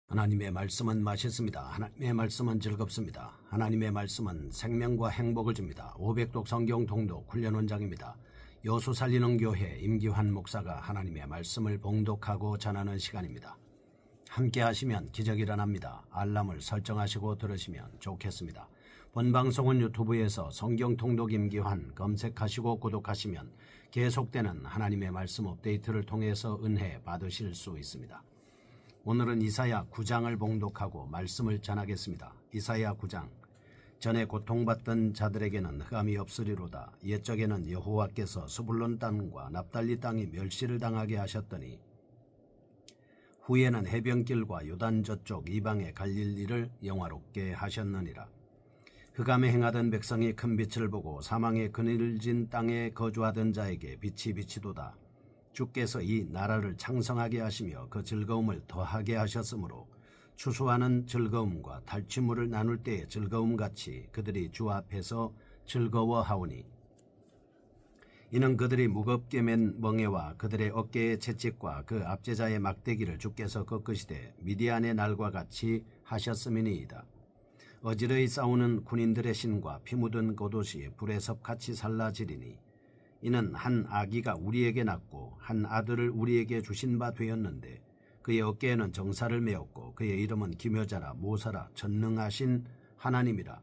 하나님의 말씀은 맛있습니다. 하나님의 말씀은 즐겁습니다. 하나님의 말씀은 생명과 행복을 줍니다. 500독 성경 통독 훈련 원장입니다. 여수 살리는 교회 임기환 목사가 하나님의 말씀을 봉독하고 전하는 시간입니다. 함께 하시면 기적이 일어납니다. 알람을 설정하시고 들으시면 좋겠습니다. 본 방송은 유튜브에서 성경 통독 임기환 검색하시고 구독하시면 계속되는 하나님의 말씀 업데이트를 통해서 은혜 받으실 수 있습니다. 오늘은 이사야 9장을 봉독하고 말씀을 전하겠습니다. 이사야 9장. 전에 고통받던 자들에게는 흑암이 없으리로다. 옛적에는 여호와께서 스불론 땅과 납달리 땅이 멸시를 당하게 하셨더니 후에는 해변길과 요단 저쪽 이방에 갈릴 일을 영화롭게 하셨느니라. 흑암에 행하던 백성이 큰 빛을 보고 사망의 그늘진 땅에 거주하던 자에게 빛이 비치도다. 주께서 이 나라를 창성하게 하시며 그 즐거움을 더하게 하셨으므로 추수하는 즐거움과 탈취물을 나눌 때의 즐거움같이 그들이 주 앞에서 즐거워하오니 이는 그들이 무겁게 맨 멍에와 그들의 어깨의 채찍과 그 압제자의 막대기를 주께서 꺾으시되 미디안의 날과 같이 하셨음이니이다. 어지러이 싸우는 군인들의 신과 피 묻은 겉옷이 불의 섭같이 살라지리니 이는 한 아기가 우리에게 낳고 한 아들을 우리에게 주신 바 되었는데 그의 어깨에는 정사를 메었고 그의 이름은 기묘자라 모사라 전능하신 하나님이라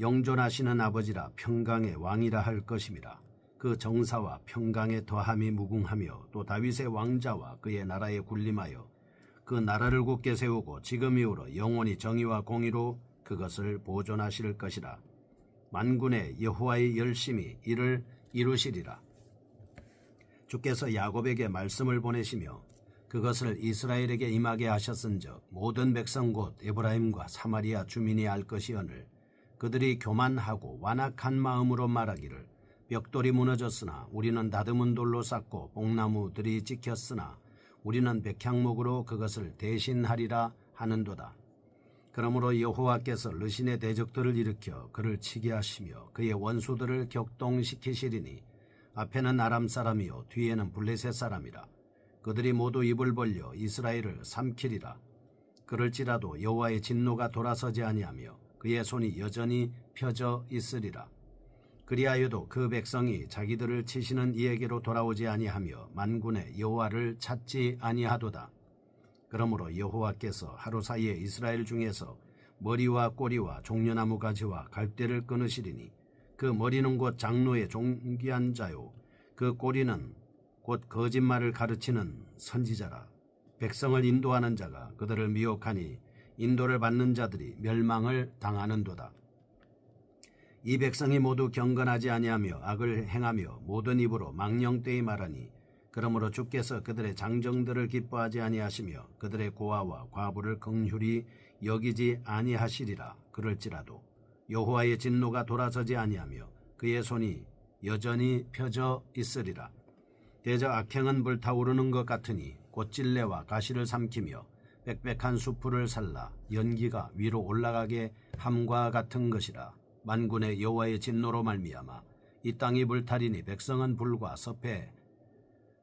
영존하시는 아버지라 평강의 왕이라 할 것임이라. 그 정사와 평강의 더함이 무궁하며 또 다윗의 왕자와 그의 나라에 군림하여 그 나라를 굳게 세우고 지금 이후로 영원히 정의와 공의로 그것을 보존하실 것이라. 만군의 여호와의 열심히 이를 이루시리라. 주께서 야곱에게 말씀을 보내시며 그것을 이스라엘에게 임하게 하셨은즉 모든 백성 곧 에브라임과 사마리아 주민이 알 것이오늘 그들이 교만하고 완악한 마음으로 말하기를 벽돌이 무너졌으나 우리는 다듬은 돌로 쌓고 뽕나무들이 찍혔으나 우리는 백향목으로 그것을 대신하리라 하는도다. 그러므로 여호와께서 르신의 대적들을 일으켜 그를 치게 하시며 그의 원수들을 격동시키시리니 앞에는 아람 사람이요 뒤에는 블레셋 사람이라. 그들이 모두 입을 벌려 이스라엘을 삼키리라. 그럴지라도 여호와의 진노가 돌아서지 아니하며 그의 손이 여전히 펴져 있으리라. 그리하여도 그 백성이 자기들을 치시는 이에게로 돌아오지 아니하며 만군의 여호와를 찾지 아니하도다. 그러므로 여호와께서 하루 사이에 이스라엘 중에서 머리와 꼬리와 종려나무 가지와 갈대를 끊으시리니 그 머리는 곧 장로의 존귀한 자요 그 꼬리는 곧 거짓말을 가르치는 선지자라. 백성을 인도하는 자가 그들을 미혹하니 인도를 받는 자들이 멸망을 당하는도다. 이 백성이 모두 경건하지 아니하며 악을 행하며 모든 입으로 망령되이 말하니 그러므로 주께서 그들의 장정들을 기뻐하지 아니하시며 그들의 고아와 과부를 긍휼히 여기지 아니하시리라. 그럴지라도 여호와의 진노가 돌아서지 아니하며 그의 손이 여전히 펴져 있으리라. 대저 악행은 불타오르는 것 같으니 꽃찔레와 가시를 삼키며 빽빽한 수풀을 살라 연기가 위로 올라가게 함과 같은 것이라. 만군의 여호와의 진노로 말미암아 이 땅이 불타리니 백성은 불과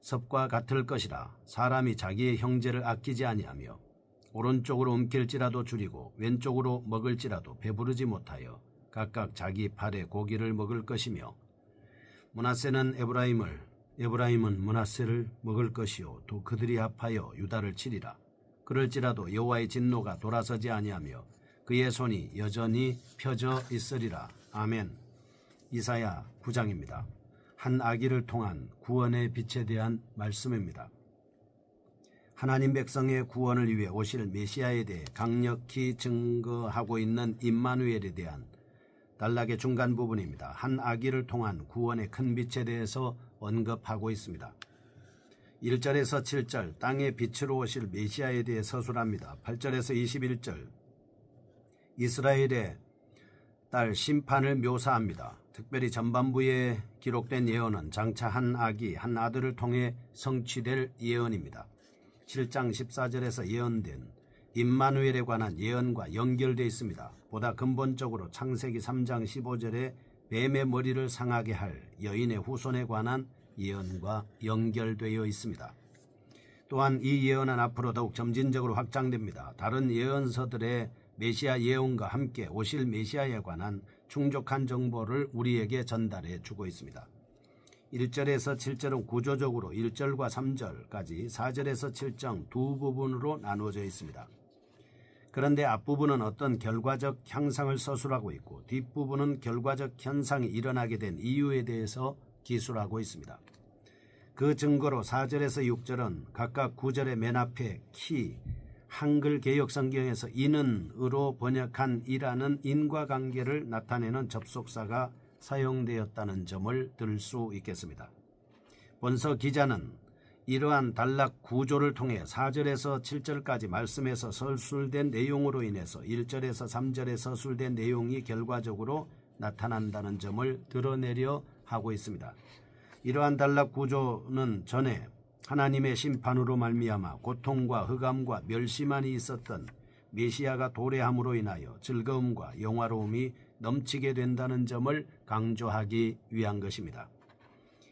섭과 같을 것이라. 사람이 자기의 형제를 아끼지 아니하며 오른쪽으로 움킬지라도 줄이고 왼쪽으로 먹을지라도 배부르지 못하여 각각 자기 팔에 고기를 먹을 것이며 므낫세는 에브라임은 므낫세를 먹을 것이요 또 그들이 합하여 유다를 치리라. 그럴지라도 여호와의 진노가 돌아서지 아니하며 그의 손이 여전히 펴져 있으리라. 아멘. 이사야 9장입니다. 한 아기를 통한 구원의 빛에 대한 말씀입니다. 하나님 백성의 구원을 위해 오실 메시아에 대해 강력히 증거하고 있는 임마누엘에 대한 단락의 중간 부분입니다. 한 아기를 통한 구원의 큰 빛에 대해서 언급하고 있습니다. 1절에서 7절 땅의 빛으로 오실 메시아에 대해 서술합니다. 8절에서 21절 이스라엘의 딸 심판을 묘사합니다. 특별히 전반부에 기록된 예언은 장차 한 아기, 한 아들을 통해 성취될 예언입니다. 7장 14절에서 예언된 임마누엘에 관한 예언과 연결되어 있습니다. 보다 근본적으로 창세기 3장 15절에 뱀의 머리를 상하게 할 여인의 후손에 관한 예언과 연결되어 있습니다. 또한 이 예언은 앞으로 더욱 점진적으로 확장됩니다. 다른 예언서들의 메시아 예언과 함께 오실 메시아에 관한 충족한 정보를 우리에게 전달해 주고 있습니다. 1절에서 7절은 구조적으로 1절과 3절까지 4절에서 7장 두 부분으로 나누어져 있습니다. 그런데 앞부분은 어떤 결과적 향상을 서술하고 있고 뒷부분은 결과적 현상이 일어나게 된 이유에 대해서 기술하고 있습니다. 그 증거로 4절에서 6절은 각각 9절의 맨 앞에 키, 한글 개역 성경에서 이는으로 번역한 이라는 인과관계를 나타내는 접속사가 사용되었다는 점을 들 수 있겠습니다. 본서 기자는 이러한 단락 구조를 통해 4절에서 7절까지 말씀에서 서술된 내용으로 인해서 1절에서 3절에 서술된 내용이 결과적으로 나타난다는 점을 드러내려 하고 있습니다. 이러한 단락 구조는 전에 하나님의 심판으로 말미암아 고통과 흑암과 멸시만이 있었던 메시아가 도래함으로 인하여 즐거움과 영화로움이 넘치게 된다는 점을 강조하기 위한 것입니다.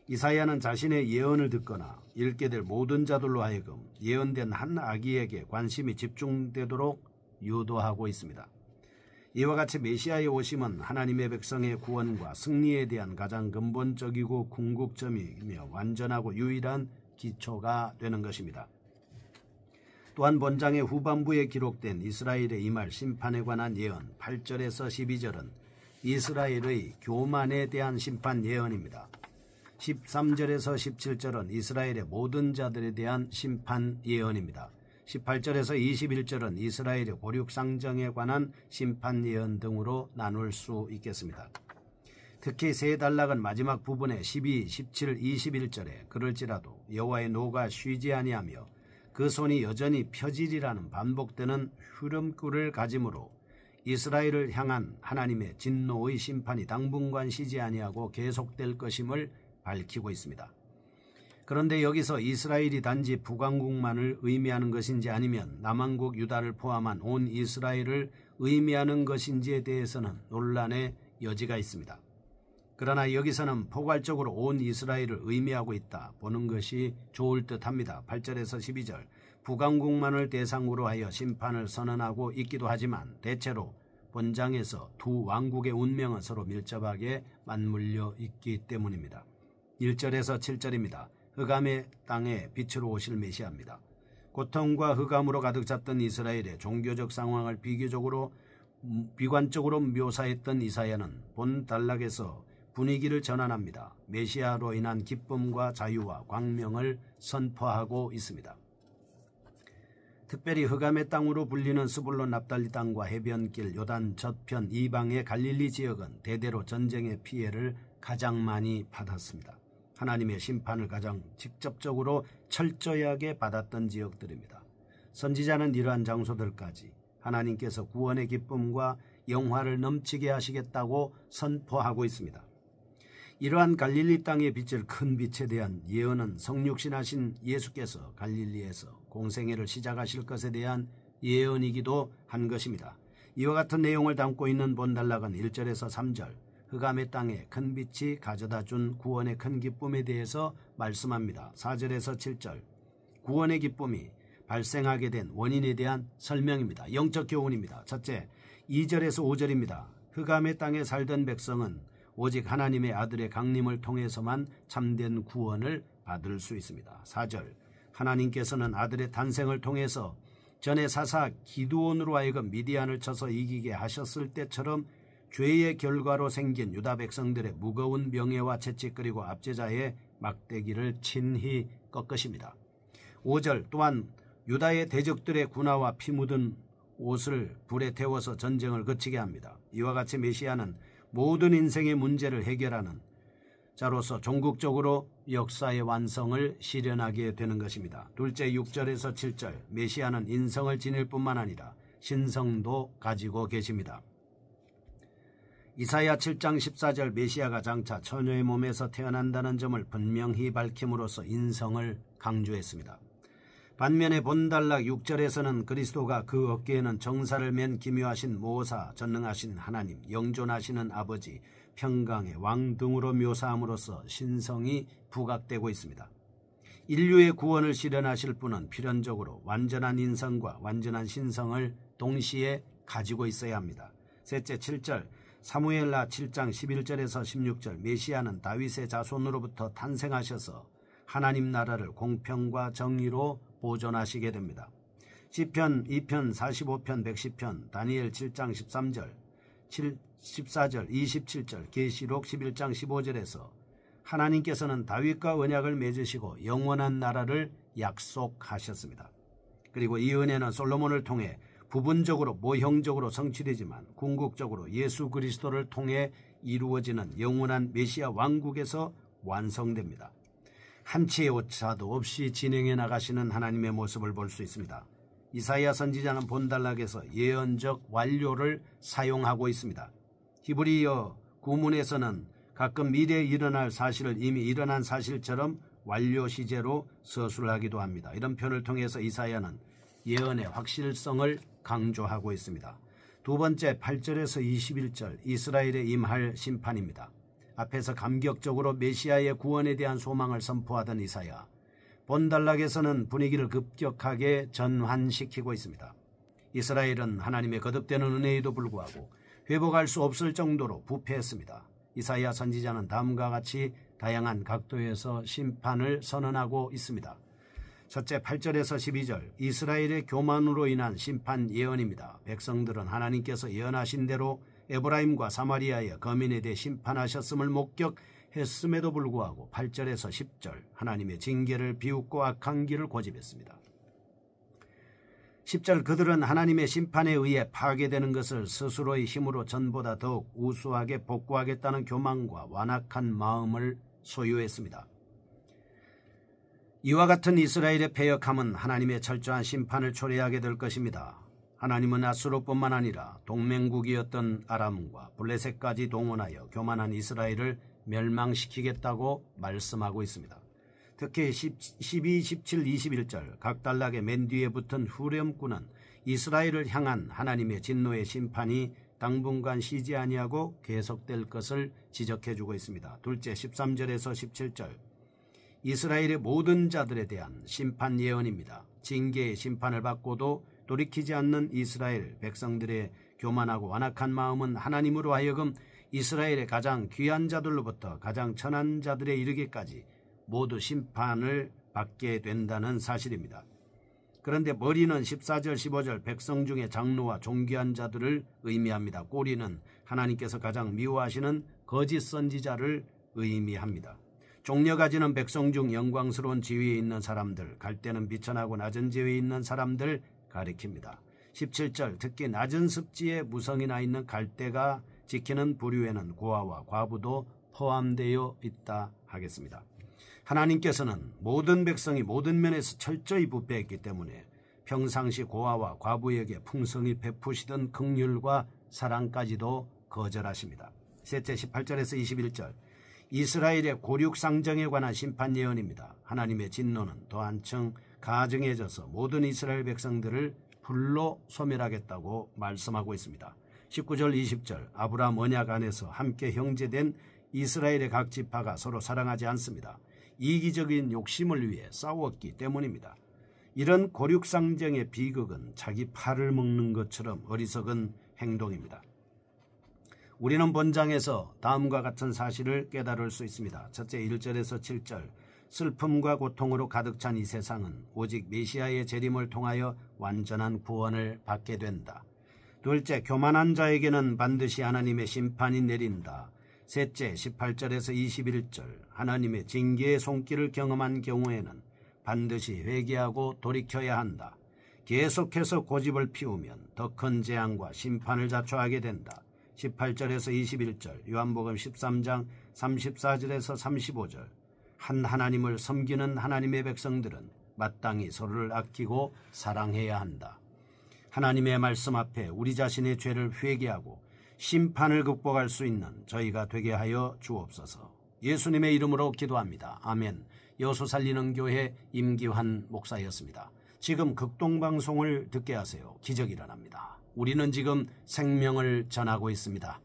이사야는 자신의 예언을 듣거나 읽게 될 모든 자들로 하여금 예언된 한 아기에게 관심이 집중되도록 유도하고 있습니다. 이와 같이 메시아의 오심은 하나님의 백성의 구원과 승리에 대한 가장 근본적이고 궁극점이며 완전하고 유일한 기초가 되는 것입니다. 또한 본장의 후반부에 기록된 이스라엘의 임할 심판에 관한 예언 8절에서 12절은 이스라엘의 교만에 대한 심판 예언입니다. 13절에서 17절은 이스라엘의 모든 자들에 대한 심판 예언입니다. 18절에서 21절은 이스라엘의 고륙상정에 관한 심판 예언 등으로 나눌 수 있겠습니다. 특히 세 단락은 마지막 부분의 12, 17, 21절에 그럴지라도 여호와의 노가 쉬지 아니하며 그 손이 여전히 펴지리라는 반복되는 후렴구를 가지므로 이스라엘을 향한 하나님의 진노의 심판이 당분간 쉬지 아니하고 계속될 것임을 밝히고 있습니다. 그런데 여기서 이스라엘이 단지 북왕국만을 의미하는 것인지 아니면 남왕국 유다를 포함한 온 이스라엘을 의미하는 것인지에 대해서는 논란의 여지가 있습니다. 그러나 여기서는 포괄적으로 온 이스라엘을 의미하고 있다 보는 것이 좋을 듯합니다. 8절에서 12절 북왕국만을 대상으로 하여 심판을 선언하고 있기도 하지만 대체로 본장에서 두 왕국의 운명은 서로 밀접하게 맞물려 있기 때문입니다. 1절에서 7절입니다. 흑암의 땅에 빛으로 오실 메시아입니다. 고통과 흑암으로 가득 찼던 이스라엘의 종교적 상황을 비관적으로 묘사했던 이사야는 본 단락에서 분위기를 전환합니다. 메시아로 인한 기쁨과 자유와 광명을 선포하고 있습니다. 특별히 흑암의 땅으로 불리는 스불론 납달리 땅과 해변길 요단 저편 이방의 갈릴리 지역은 대대로 전쟁의 피해를 가장 많이 받았습니다. 하나님의 심판을 가장 직접적으로 철저하게 받았던 지역들입니다. 선지자는 이러한 장소들까지 하나님께서 구원의 기쁨과 영화를 넘치게 하시겠다고 선포하고 있습니다. 이러한 갈릴리 땅의 빛을 큰 빛에 대한 예언은 성육신하신 예수께서 갈릴리에서 공생애를 시작하실 것에 대한 예언이기도 한 것입니다. 이와 같은 내용을 담고 있는 본단락은 1절에서 3절 흑암의 땅에 큰 빛이 가져다 준 구원의 큰 기쁨에 대해서 말씀합니다. 4절에서 7절 구원의 기쁨이 발생하게 된 원인에 대한 설명입니다. 영적 교훈입니다. 첫째, 2절에서 5절입니다. 흑암의 땅에 살던 백성은 오직 하나님의 아들의 강림을 통해서만 참된 구원을 받을 수 있습니다. 4절 하나님께서는 아들의 탄생을 통해서 전에 사사 기드온으로 하여금 미디안을 쳐서 이기게 하셨을 때처럼 죄의 결과로 생긴 유다 백성들의 무거운 명예와 채찍 그리고 압제자의 막대기를 친히 꺾으십니다. 5절 또한 유다의 대적들의 군화와 피 묻은 옷을 불에 태워서 전쟁을 그치게 합니다. 이와 같이 메시아는 모든 인생의 문제를 해결하는 자로서 종국적으로 역사의 완성을 실현하게 되는 것입니다. 둘째 6절에서 7절 메시아는 인성을 지닐 뿐만 아니라 신성도 가지고 계십니다. 이사야 7장 14절 메시아가 장차 처녀의 몸에서 태어난다는 점을 분명히 밝힘으로써 인성을 강조했습니다. 반면에 본단락 6절에서는 그리스도가 그 어깨에는 정사를 맨 기묘하신 모사, 전능하신 하나님, 영존하시는 아버지, 평강의 왕 등으로 묘사함으로써 신성이 부각되고 있습니다. 인류의 구원을 실현하실 분은 필연적으로 완전한 인성과 완전한 신성을 동시에 가지고 있어야 합니다. 셋째 7절 사무엘하 7장 11절에서 16절 메시아는 다윗의 자손으로부터 탄생하셔서 하나님 나라를 공평과 정의로 보존하시게 됩니다. 시편 2편 45편 110편 다니엘 7장 13절 14절 27절 계시록 11장 15절에서 하나님께서는 다윗과 언약을 맺으시고 영원한 나라를 약속하셨습니다. 그리고 이 은혜는 솔로몬을 통해 부분적으로 모형적으로 성취되지만 궁극적으로 예수 그리스도를 통해 이루어지는 영원한 메시아 왕국에서 완성됩니다. 한치의 오차도 없이 진행해 나가시는 하나님의 모습을 볼 수 있습니다. 이사야 선지자는 본단락에서 예언적 완료를 사용하고 있습니다. 히브리어 구문에서는 가끔 미래에 일어날 사실을 이미 일어난 사실처럼 완료 시제로 서술하기도 합니다. 이런 표현을 통해서 이사야는 예언의 확실성을 강조하고 있습니다. 두 번째 8절에서 21절 이스라엘에 임할 심판입니다. 앞에서 감격적으로 메시아의 구원에 대한 소망을 선포하던 이사야, 본단락에서는 분위기를 급격하게 전환시키고 있습니다. 이스라엘은 하나님의 거듭되는 은혜에도 불구하고 회복할 수 없을 정도로 부패했습니다. 이사야 선지자는 다음과 같이 다양한 각도에서 심판을 선언하고 있습니다. 첫째 8절에서 12절 이스라엘의 교만으로 인한 심판 예언입니다. 백성들은 하나님께서 예언하신 대로 에브라임과 사마리아의 거민에 대해 심판하셨음을 목격했음에도 불구하고 8절에서 10절 하나님의 징계를 비웃고 악한 길을 고집했습니다. 10절 그들은 하나님의 심판에 의해 파괴되는 것을 스스로의 힘으로 전보다 더욱 우수하게 복구하겠다는 교만과 완악한 마음을 소유했습니다. 이와 같은 이스라엘의 패역함은 하나님의 철저한 심판을 초래하게 될 것입니다. 하나님은 아수르뿐만 아니라 동맹국이었던 아람과 블레셋까지 동원하여 교만한 이스라엘을 멸망시키겠다고 말씀하고 있습니다. 특히 12, 17, 21절 각 단락의 맨 뒤에 붙은 후렴구는 이스라엘을 향한 하나님의 진노의 심판이 당분간 쉬지 아니하고 계속될 것을 지적해주고 있습니다. 둘째 13절에서 17절 이스라엘의 모든 자들에 대한 심판 예언입니다. 징계의 심판을 받고도 돌이키지 않는 이스라엘 백성들의 교만하고 완악한 마음은 하나님으로 하여금 이스라엘의 가장 귀한 자들로부터 가장 천한 자들에 이르기까지 모두 심판을 받게 된다는 사실입니다. 그런데 머리는 14절 15절 백성 중에 장로와 존귀한 자들을 의미합니다. 꼬리는 하나님께서 가장 미워하시는 거짓 선지자를 의미합니다. 종려가 지는 백성 중 영광스러운 지위에 있는 사람들, 갈대는 비천하고 낮은 지위에 있는 사람들 가리킵니다. 17절 특히 낮은 습지에 무성이 나 있는 갈대가 지키는 부류에는 고아와 과부도 포함되어 있다 하겠습니다. 하나님께서는 모든 백성이 모든 면에서 철저히 부패했기 때문에 평상시 고아와 과부에게 풍성히 베푸시던 긍휼과 사랑까지도 거절하십니다. 셋째 18절에서 21절 이스라엘의 고륙상정에 관한 심판 예언입니다. 하나님의 진노는 더 한층 가증해져서 모든 이스라엘 백성들을 불로 소멸하겠다고 말씀하고 있습니다. 19절 20절 아브라함 언약 안에서 함께 형제된 이스라엘의 각 지파가 서로 사랑하지 않습니다. 이기적인 욕심을 위해 싸웠기 때문입니다. 이런 고륙상정의 비극은 자기 팔을 먹는 것처럼 어리석은 행동입니다. 우리는 본장에서 다음과 같은 사실을 깨달을 수 있습니다. 첫째 1절에서 7절 슬픔과 고통으로 가득 찬 이 세상은 오직 메시아의 재림을 통하여 완전한 구원을 받게 된다. 둘째 교만한 자에게는 반드시 하나님의 심판이 내린다. 셋째 18절에서 21절 하나님의 징계의 손길을 경험한 경우에는 반드시 회개하고 돌이켜야 한다. 계속해서 고집을 피우면 더 큰 재앙과 심판을 자초하게 된다. 18절에서 21절 요한복음 13장 34절에서 35절 한 하나님을 섬기는 하나님의 백성들은 마땅히 서로를 아끼고 사랑해야 한다. 하나님의 말씀 앞에 우리 자신의 죄를 회개하고 심판을 극복할 수 있는 저희가 되게 하여 주옵소서. 예수님의 이름으로 기도합니다. 아멘. 여수 살리는 교회 임기환 목사였습니다. 지금 극동방송을 듣게 하세요. 기적이 일어납니다. 우리는 지금 생명을 전하고 있습니다.